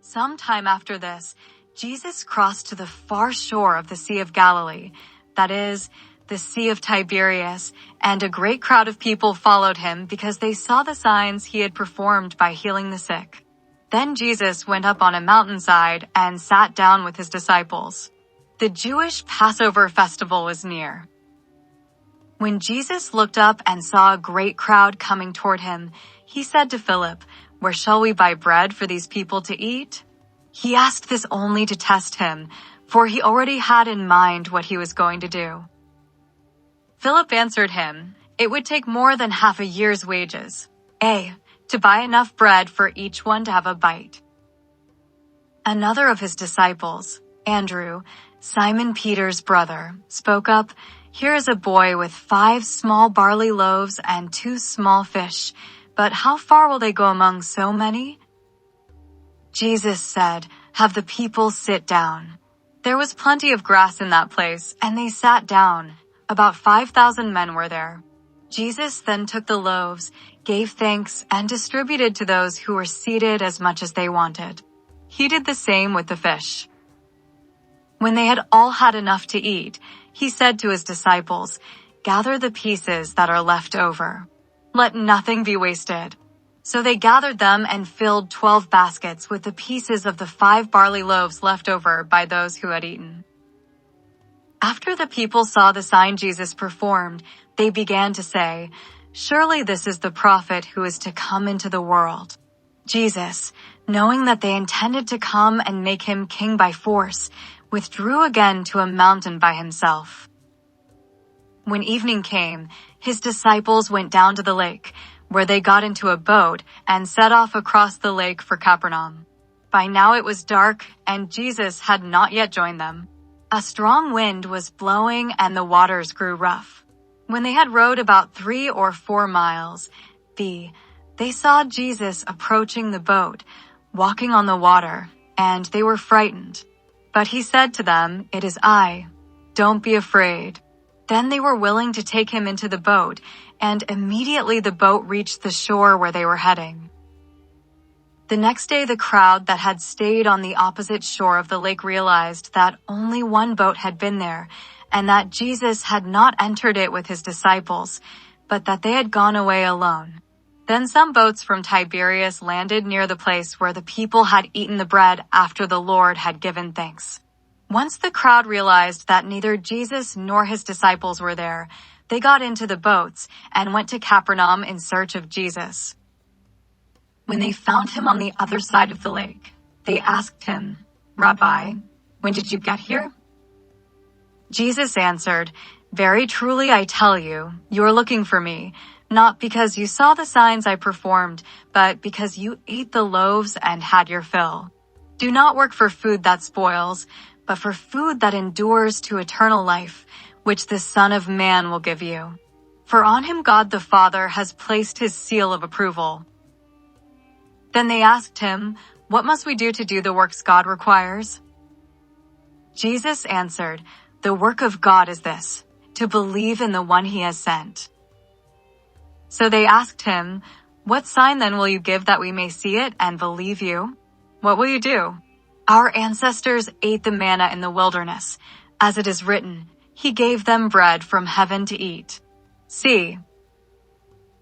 Some time after this, Jesus crossed to the far shore of the Sea of Galilee, that is, the Sea of Tiberias, and a great crowd of people followed him because they saw the signs he had performed by healing the sick. Then Jesus went up on a mountainside and sat down with his disciples. The Jewish Passover festival was near. When Jesus looked up and saw a great crowd coming toward him, he said to Philip, "Where shall we buy bread for these people to eat?" He asked this only to test him, for he already had in mind what he was going to do. Philip answered him, "It would take more than half a year's wages, to buy enough bread for each one to have a bite." Another of his disciples, Andrew, Simon Peter's brother, spoke up, "Here is a boy with 5 small barley loaves and 2 small fish, but how far will they go among so many?" Jesus said, "Have the people sit down." There was plenty of grass in that place, and they sat down. About 5,000 men were there. Jesus then took the loaves, gave thanks, and distributed to those who were seated as much as they wanted. He did the same with the fish. When they had all had enough to eat, he said to his disciples, "Gather the pieces that are left over. Let nothing be wasted." So they gathered them and filled 12 baskets with the pieces of the 5 barley loaves left over by those who had eaten. After the people saw the sign Jesus performed, they began to say, "Surely this is the prophet who is to come into the world." Jesus, knowing that they intended to come and make him king by force, withdrew again to a mountain by himself. When evening came, his disciples went down to the lake, where they got into a boat and set off across the lake for Capernaum. By now it was dark, and Jesus had not yet joined them. A strong wind was blowing and the waters grew rough. When they had rowed about 3 or 4 miles, they saw Jesus approaching the boat, walking on the water, and they were frightened. But he said to them, "It is I. Don't be afraid." Then they were willing to take him into the boat, and immediately the boat reached the shore where they were heading. The next day the crowd that had stayed on the opposite shore of the lake realized that only one boat had been there, and that Jesus had not entered it with his disciples, but that they had gone away alone. Then some boats from Tiberias landed near the place where the people had eaten the bread after the Lord had given thanks. Once the crowd realized that neither Jesus nor his disciples were there, they got into the boats and went to Capernaum in search of Jesus. When they found him on the other side of the lake, they asked him, "Rabbi, when did you get here?" Jesus answered, "Very truly I tell you, you are looking for me, not because you saw the signs I performed, but because you ate the loaves and had your fill. Do not work for food that spoils, but for food that endures to eternal life, which the Son of Man will give you. For on him God the Father has placed his seal of approval." Then they asked him, "What must we do to do the works God requires?" Jesus answered, "The work of God is this, to believe in the one he has sent." So they asked him, "What sign then will you give that we may see it and believe you? What will you do?" "Our ancestors ate the manna in the wilderness. As it is written, he gave them bread from heaven to eat. See."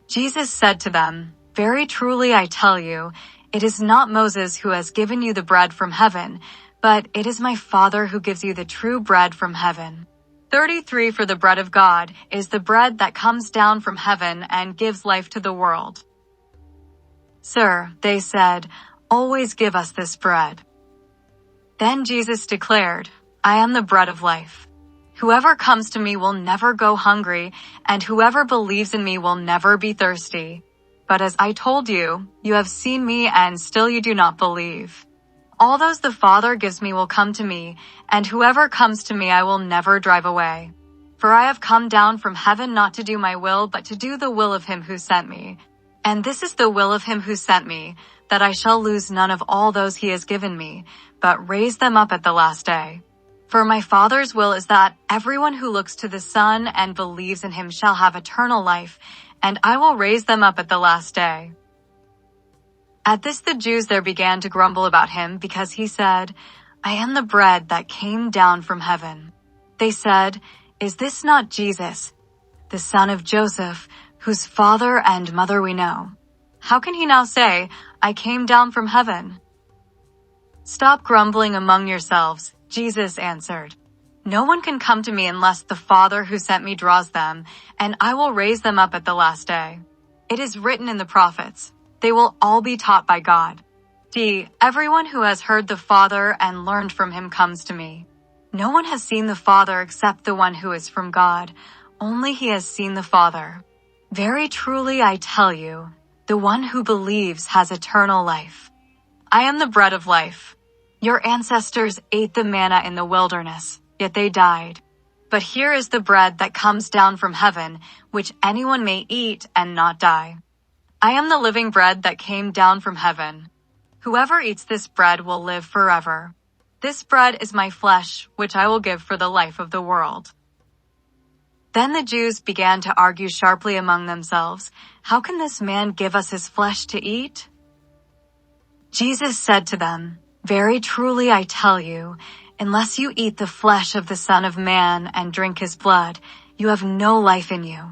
Jesus said to them, "Very truly I tell you, it is not Moses who has given you the bread from heaven, but it is my Father who gives you the true bread from heaven. 33 For the bread of God is the bread that comes down from heaven and gives life to the world." "Sir," they said, "always give us this bread." Then Jesus declared, "I am the bread of life. Whoever comes to me will never go hungry, and whoever believes in me will never be thirsty. But as I told you, you have seen me and still you do not believe. All those the Father gives me will come to me, and whoever comes to me I will never drive away. For I have come down from heaven not to do my will, but to do the will of him who sent me. And this is the will of him who sent me, that I shall lose none of all those he has given me, but raise them up at the last day. For my Father's will is that everyone who looks to the Son and believes in him shall have eternal life, and I will raise them up at the last day." At this the Jews there began to grumble about him because he said, "I am the bread that came down from heaven." They said, "Is this not Jesus, the son of Joseph, whose father and mother we know? How can he now say, 'I came down from heaven'?" "Stop grumbling among yourselves," Jesus answered. "No one can come to me unless the Father who sent me draws them, and I will raise them up at the last day. It is written in the prophets, they will all be taught by God. See, everyone who has heard the Father and learned from him comes to me. No one has seen the Father except the one who is from God. Only he has seen the Father. Very truly I tell you, the one who believes has eternal life. I am the bread of life. Your ancestors ate the manna in the wilderness, yet they died. But here is the bread that comes down from heaven, which anyone may eat and not die. I am the living bread that came down from heaven. Whoever eats this bread will live forever. This bread is my flesh, which I will give for the life of the world." Then the Jews began to argue sharply among themselves, "How can this man give us his flesh to eat?" Jesus said to them, "Very truly I tell you, unless you eat the flesh of the Son of Man and drink his blood, you have no life in you.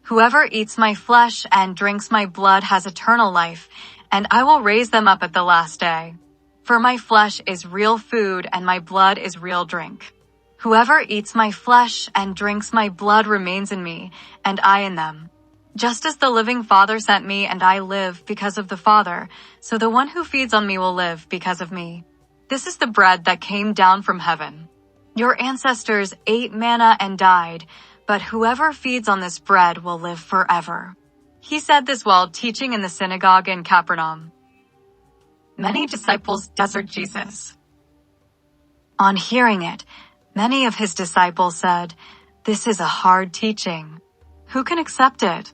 Whoever eats my flesh and drinks my blood has eternal life, and I will raise them up at the last day. For my flesh is real food and my blood is real drink. Whoever eats my flesh and drinks my blood remains in me, and I in them. Just as the living Father sent me and I live because of the Father, so the one who feeds on me will live because of me. This is the bread that came down from heaven. Your ancestors ate manna and died, but whoever feeds on this bread will live forever." He said this while teaching in the synagogue in Capernaum. Many disciples desert Jesus. On hearing it, many of his disciples said, "This is a hard teaching. Who can accept it?"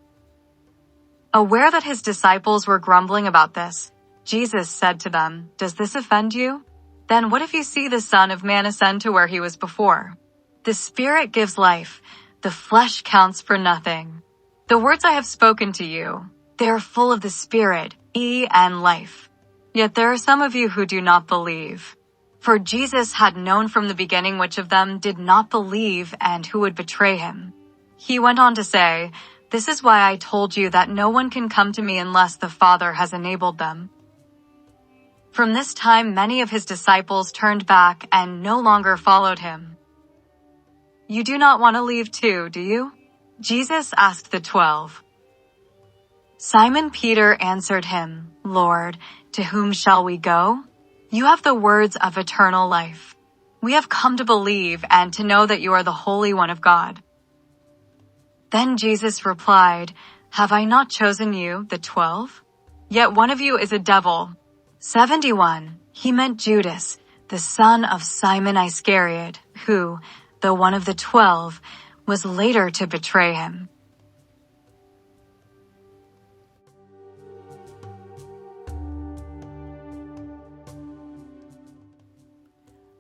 Aware that his disciples were grumbling about this, Jesus said to them, "Does this offend you? Then what if you see the Son of Man ascend to where he was before? The Spirit gives life. The flesh counts for nothing. The words I have spoken to you, they are full of the Spirit, and life. Yet there are some of you who do not believe." For Jesus had known from the beginning which of them did not believe and who would betray him. He went on to say, "This is why I told you that no one can come to me unless the Father has enabled them." From this time many of his disciples turned back and no longer followed him. "You do not want to leave too, do you?" Jesus asked the 12. Simon Peter answered him, "Lord, to whom shall we go? You have the words of eternal life. We have come to believe and to know that you are the Holy One of God." Then Jesus replied, "Have I not chosen you, the 12? Yet one of you is a devil." 71. He meant Judas, the son of Simon Iscariot, who, though one of the 12, was later to betray him.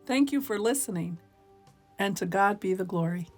Thank you for listening, and to God be the glory.